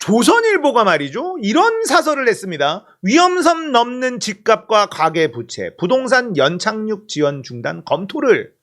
조선일보가 말이죠, 이런 사설을 냈습니다. 위험선 넘는 집값과 가계부채, 부동산 연착륙 지원 중단 검토를.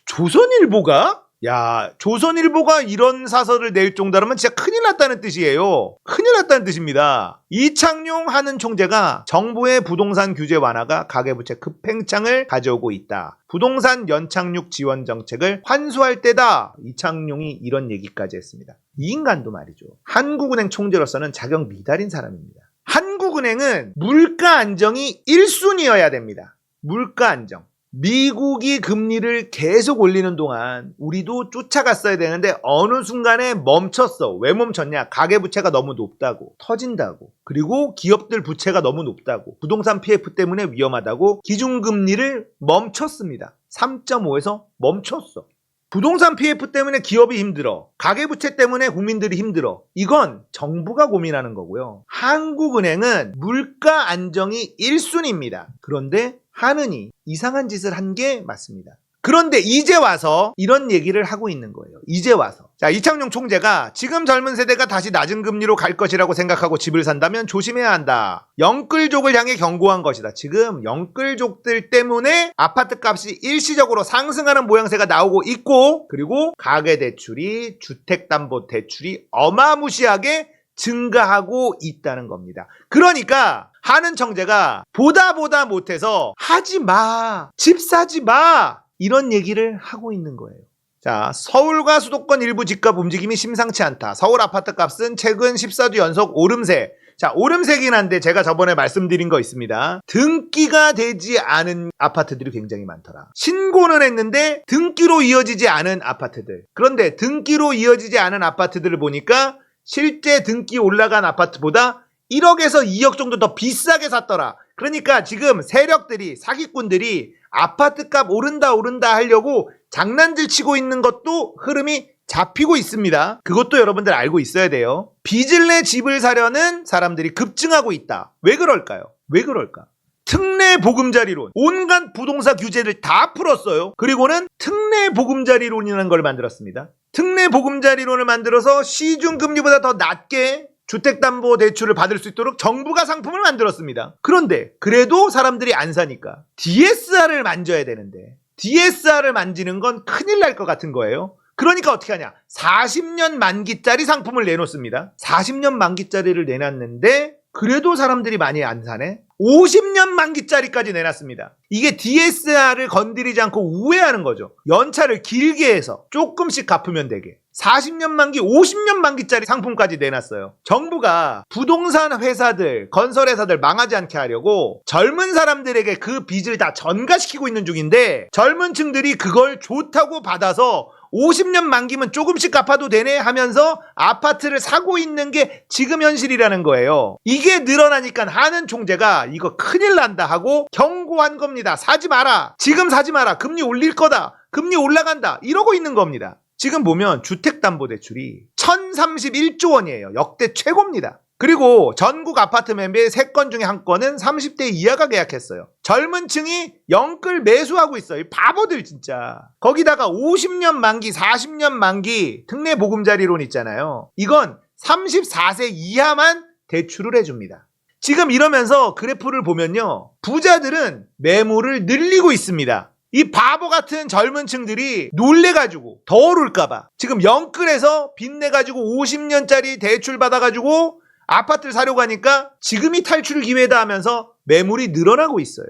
조선일보가? 야, 조선일보가 이런 사설을 낼 정도라면 진짜 큰일 났다는 뜻이에요. 큰일 났다는 뜻입니다. 이창용 하는 총재가 정부의 부동산 규제 완화가 가계부채 급팽창을 가져오고 있다. 부동산 연착륙 지원 정책을 환수할 때다. 이창용이 이런 얘기까지 했습니다. 이 인간도 말이죠, 한국은행 총재로서는 자격 미달인 사람입니다. 한국은행은 물가 안정이 1순위여야 됩니다. 물가 안정. 미국이 금리를 계속 올리는 동안 우리도 쫓아갔어야 되는데 어느 순간에 멈췄어. 왜 멈췄냐? 가계부채가 너무 높다고, 터진다고, 그리고 기업들 부채가 너무 높다고, 부동산 PF 때문에 위험하다고 기준금리를 멈췄습니다. 3.5에서 멈췄어. 부동산 PF 때문에 기업이 힘들어, 가계부채 때문에 국민들이 힘들어. 이건 정부가 고민하는 거고요. 한국은행은 물가 안정이 1순위입니다. 그런데 하느니 이상한 짓을 한 게 맞습니다. 그런데 이제 와서 이런 얘기를 하고 있는 거예요. 이제 와서. 자, 이창용 총재가 지금 젊은 세대가 다시 낮은 금리로 갈 것이라고 생각하고 집을 산다면 조심해야 한다. 영끌족을 향해 경고한 것이다. 지금 영끌족들 때문에 아파트 값이 일시적으로 상승하는 모양새가 나오고 있고, 그리고 가계대출이, 주택담보대출이 어마무시하게 증가하고 있다는 겁니다. 그러니까 하는 총재가 보다 못해서 하지 마, 집 사지 마, 이런 얘기를 하고 있는 거예요. 자, 서울과 수도권 일부 집값 움직임이 심상치 않다. 서울 아파트 값은 최근 14주 연속 오름세. 자, 오름세긴 한데 제가 저번에 말씀드린 거 있습니다. 등기가 되지 않은 아파트들이 굉장히 많더라. 신고는 했는데 등기로 이어지지 않은 아파트들. 그런데 등기로 이어지지 않은 아파트들을 보니까 실제 등기 올라간 아파트보다 1억에서 2억 정도 더 비싸게 샀더라. 그러니까 지금 세력들이, 사기꾼들이 아파트값 오른다 하려고 장난질 치고 있는 것도 흐름이 잡히고 있습니다. 그것도 여러분들 알고 있어야 돼요. 빚을 내 집을 사려는 사람들이 급증하고 있다. 왜 그럴까요? 왜 그럴까? 특례 보금자리론, 온갖 부동산 규제를 다 풀었어요. 그리고는 특례 보금자리론이라는 걸 만들었습니다. 특례 보금자리론을 만들어서 시중금리보다 더 낮게 주택담보대출을 받을 수 있도록 정부가 상품을 만들었습니다. 그런데 그래도 사람들이 안 사니까 DSR을 만져야 되는데, DSR을 만지는 건 큰일 날 것 같은 거예요. 그러니까 어떻게 하냐? 40년 만기짜리 상품을 내놓습니다. 40년 만기짜리를 내놨는데 그래도 사람들이 많이 안 사네? 50년 만기짜리까지 내놨습니다. 이게 DSR을 건드리지 않고 우회하는 거죠. 연차를 길게 해서 조금씩 갚으면 되게. 40년 만기, 50년 만기짜리 상품까지 내놨어요. 정부가 부동산 회사들, 건설회사들 망하지 않게 하려고 젊은 사람들에게 그 빚을 다 전가시키고 있는 중인데, 젊은 층들이 그걸 좋다고 받아서 50년 만기면 조금씩 갚아도 되네 하면서 아파트를 사고 있는 게 지금 현실이라는 거예요. 이게 늘어나니까 하는 총재가 이거 큰일 난다 하고 경고한 겁니다. 사지 마라. 지금 사지 마라. 금리 올릴 거다. 금리 올라간다. 이러고 있는 겁니다. 지금 보면 주택담보대출이 1031조 원이에요. 역대 최고입니다. 그리고 전국 아파트 매매 3건 중에 1건은 30대 이하가 계약했어요. 젊은 층이 영끌 매수하고 있어요. 바보들 진짜. 거기다가 50년 만기, 40년 만기 특례 보금자리론 있잖아요. 이건 34세 이하만 대출을 해줍니다. 지금 이러면서 그래프를 보면요, 부자들은 매물을 늘리고 있습니다. 이 바보 같은 젊은 층들이 놀래가지고 더 오를까봐 지금 영끌에서 빚내가지고 50년짜리 대출 받아가지고 아파트를 사려고 하니까 지금이 탈출 기회다 하면서 매물이 늘어나고 있어요.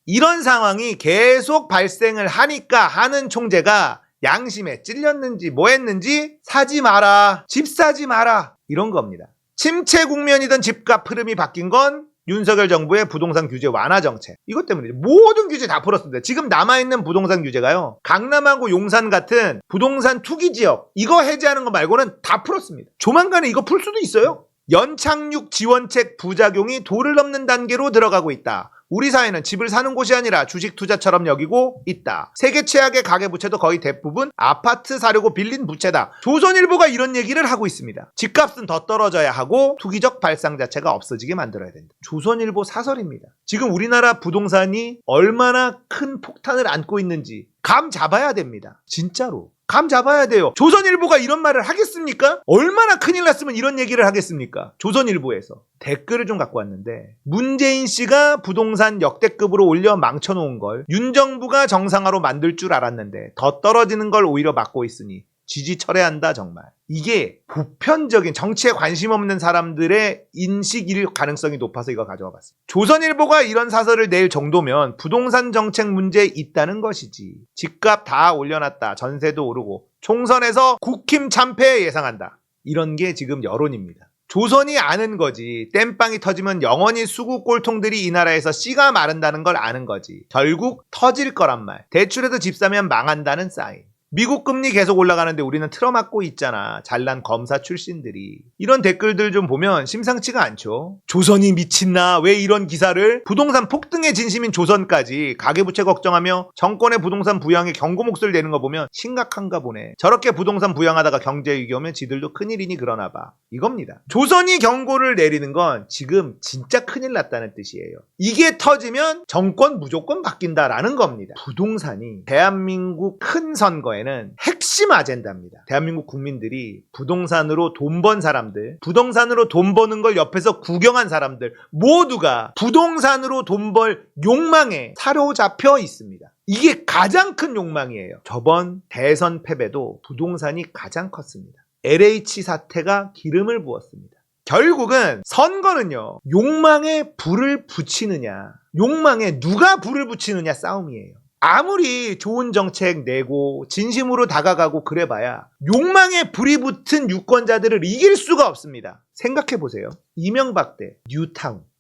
이런 상황이 계속 발생을 하니까 하는 총재가 양심에 찔렸는지 뭐 했는지 사지 마라, 집 사지 마라, 이런 겁니다. 침체 국면이던 집값 흐름이 바뀐 건 윤석열 정부의 부동산 규제 완화 정책, 이것 때문이죠. 모든 규제 다 풀었습니다. 지금 남아있는 부동산 규제가요, 강남하고 용산 같은 부동산 투기 지역 이거 해제하는 거 말고는 다 풀었습니다. 조만간에 이거 풀 수도 있어요. 연착륙 지원책 부작용이 도를 넘는 단계로 들어가고 있다. 우리 사회는 집을 사는 곳이 아니라 주식 투자처럼 여기고 있다. 세계 최악의 가계부채도 거의 대부분 아파트 사려고 빌린 부채다. 조선일보가 이런 얘기를 하고 있습니다. 집값은 더 떨어져야 하고 투기적 발상 자체가 없어지게 만들어야 된다. 조선일보 사설입니다. 지금 우리나라 부동산이 얼마나 큰 폭탄을 안고 있는지 감 잡아야 됩니다. 진짜로. 감 잡아야 돼요. 조선일보가 이런 말을 하겠습니까? 얼마나 큰일 났으면 이런 얘기를 하겠습니까? 조선일보에서. 댓글을 좀 갖고 왔는데, 문재인 씨가 부동산 역대급으로 올려 망쳐놓은 걸 윤 정부가 정상화로 만들 줄 알았는데 더 떨어지는 걸 오히려 막고 있으니 지지 철회한다 정말. 이게 보편적인 정치에 관심 없는 사람들의 인식일 가능성이 높아서 이거 가져와 봤습니다. 조선일보가 이런 사설을 낼 정도면 부동산 정책 문제에 있다는 것이지. 집값 다 올려놨다. 전세도 오르고 총선에서 국힘 참패 예상한다. 이런 게 지금 여론입니다. 조선이 아는 거지. 땜빵이 터지면 영원히 수구 꼴통들이 이 나라에서 씨가 마른다는 걸 아는 거지. 결국 터질 거란 말. 대출해도 집 사면 망한다는 사인. 미국 금리 계속 올라가는데 우리는 틀어막고 있잖아. 잘난 검사 출신들이. 이런 댓글들 좀 보면 심상치가 않죠. 조선이 미친나? 왜 이런 기사를? 부동산 폭등의 진심인 조선까지 가계부채 걱정하며 정권의 부동산 부양에 경고 목소리를 내는 거 보면 심각한가 보네. 저렇게 부동산 부양하다가 경제 위기 오면 지들도 큰일이니 그러나 봐. 이겁니다. 조선이 경고를 내리는 건 지금 진짜 큰일 났다는 뜻이에요. 이게 터지면 정권 무조건 바뀐다라는 겁니다. 부동산이 대한민국 큰 선거에 핵심 아젠다입니다. 대한민국 국민들이 부동산으로 돈 번 사람들, 부동산으로 돈 버는 걸 옆에서 구경한 사람들 모두가 부동산으로 돈 벌 욕망에 사로잡혀 있습니다. 이게 가장 큰 욕망이에요. 저번 대선 패배도 부동산이 가장 컸습니다. LH 사태가 기름을 부었습니다. 결국은 선거는요, 욕망에 불을 붙이느냐, 욕망에 누가 불을 붙이느냐 싸움이에요. 아무리 좋은 정책 내고 진심으로 다가가고 그래봐야 욕망에 불이 붙은 유권자들을 이길 수가 없습니다. 생각해보세요. 이명박 때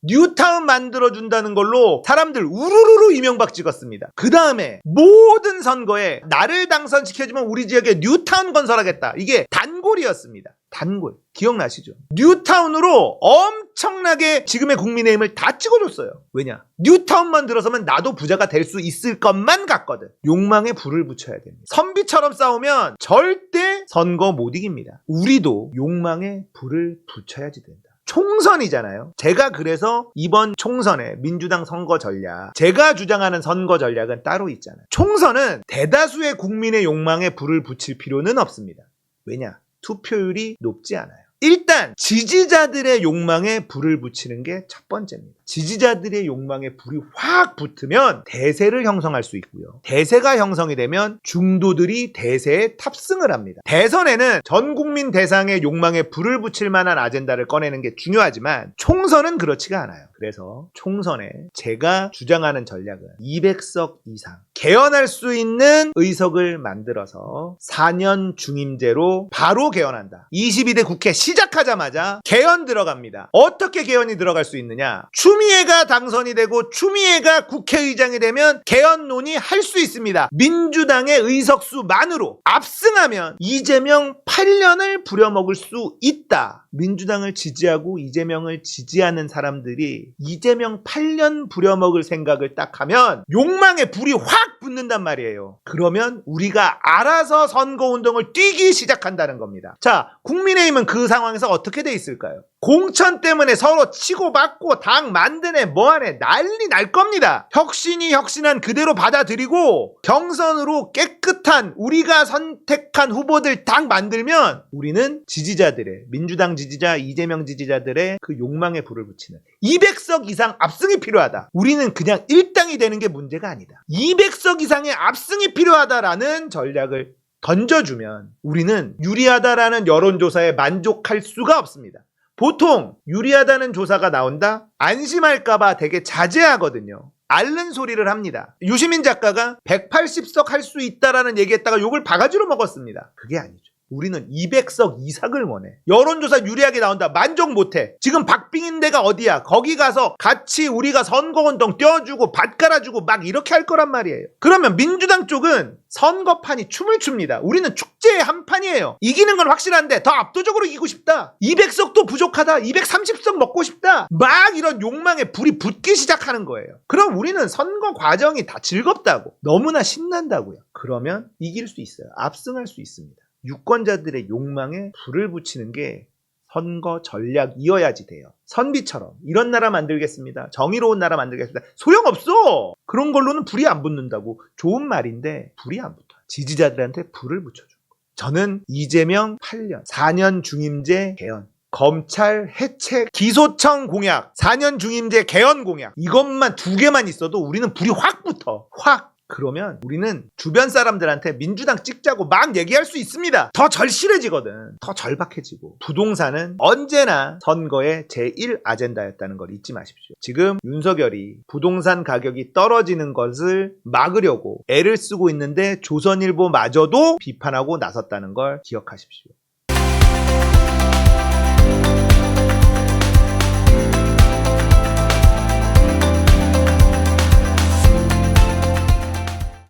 뉴타운 만들어준다는 걸로 사람들 우르르르 이명박 찍었습니다. 그 다음에 모든 선거에 나를 당선시켜주면 우리 지역에 뉴타운 건설하겠다. 이게 단골이었습니다. 단골. 기억나시죠? 뉴타운으로 엄청나게 지금의 국민의힘을 다 찍어줬어요. 왜냐? 뉴타운만 들어서면 나도 부자가 될 수 있을 것만 같거든. 욕망에 불을 붙여야 됩니다. 선비처럼 싸우면 절대 선거 못 이깁니다. 우리도 욕망에 불을 붙여야지 된다. 총선이잖아요. 제가 그래서 이번 총선에 민주당 선거 전략, 제가 주장하는 선거 전략은 따로 있잖아요. 총선은 대다수의 국민의 욕망에 불을 붙일 필요는 없습니다. 왜냐? 투표율이 높지 않아요. 일단 지지자들의 욕망에 불을 붙이는 게 첫 번째입니다. 지지자들의 욕망에 불이 확 붙으면 대세를 형성할 수 있고요. 대세가 형성이 되면 중도들이 대세에 탑승을 합니다. 대선에는 전 국민 대상의 욕망에 불을 붙일 만한 아젠다를 꺼내는 게 중요하지만 총선은 그렇지가 않아요. 그래서 총선에 제가 주장하는 전략은 200석 이상 개헌할 수 있는 의석을 만들어서 4년 중임제로 바로 개헌한다. 22대 국회 시작하자마자 개헌 들어갑니다. 어떻게 개헌이 들어갈 수 있느냐? 추미애가 당선이 되고 추미애가 국회의장이 되면 개헌 논의할 수 있습니다. 민주당의 의석수만으로 압승하면 이재명 8년을 부려먹을 수 있다. 민주당을 지지하고 이재명을 지지하는 사람들이 이재명 8년 부려먹을 생각을 딱 하면 욕망에 불이 확 붙는단 말이에요. 그러면 우리가 알아서 선거운동을 뛰기 시작한다는 겁니다. 자, 국민의힘은 그 상황에서 어떻게 돼 있을까요? 공천 때문에 서로 치고받고 당 만드네 뭐하네 난리 날 겁니다. 혁신이 혁신한 그대로 받아들이고 경선으로 깨끗한 우리가 선택한 후보들 당 만들면 우리는 지지자들의, 민주당 지지자, 이재명 지지자들의 그 욕망에 불을 붙이는 200석 이상 압승이 필요하다. 우리는 그냥 1당이 되는 게 문제가 아니다. 200석 이상의 압승이 필요하다라는 전략을 던져주면 우리는 유리하다라는 여론조사에 만족할 수가 없습니다. 보통 유리하다는 조사가 나온다? 안심할까봐 되게 자제하거든요. 앓는 소리를 합니다. 유시민 작가가 180석 할 수 있다라는 얘기했다가 욕을 바가지로 먹었습니다. 그게 아니죠. 우리는 200석 이상을 원해. 여론조사 유리하게 나온다. 만족 못해. 지금 박빙인 데가 어디야? 거기 가서 같이 우리가 선거운동 떼어주고 밭 깔아주고 막 이렇게 할 거란 말이에요. 그러면 민주당 쪽은 선거판이 춤을 춥니다. 우리는 축제의 한판이에요. 이기는 건 확실한데 더 압도적으로 이기고 싶다. 200석도 부족하다. 230석 먹고 싶다. 막 이런 욕망에 불이 붙기 시작하는 거예요. 그럼 우리는 선거 과정이 다 즐겁다고, 너무나 신난다고요. 그러면 이길 수 있어요. 압승할 수 있습니다. 유권자들의 욕망에 불을 붙이는 게 선거 전략이어야지 돼요. 선비처럼 이런 나라 만들겠습니다. 정의로운 나라 만들겠습니다. 소용없어. 그런 걸로는 불이 안 붙는다고. 좋은 말인데 불이 안 붙어요. 지지자들한테 불을 붙여줘. 저는 이재명 8년, 4년 중임제 개헌, 검찰 해체, 기소청 공약, 4년 중임제 개헌 공약, 이것만 2개만 있어도 우리는 불이 확 붙어. 확. 그러면 우리는 주변 사람들한테 민주당 찍자고 막 얘기할 수 있습니다. 더 절실해지거든. 더 절박해지고. 부동산은 언제나 선거의 제1 아젠다였다는 걸 잊지 마십시오. 지금 윤석열이 부동산 가격이 떨어지는 것을 막으려고 애를 쓰고 있는데 조선일보마저도 비판하고 나섰다는 걸 기억하십시오.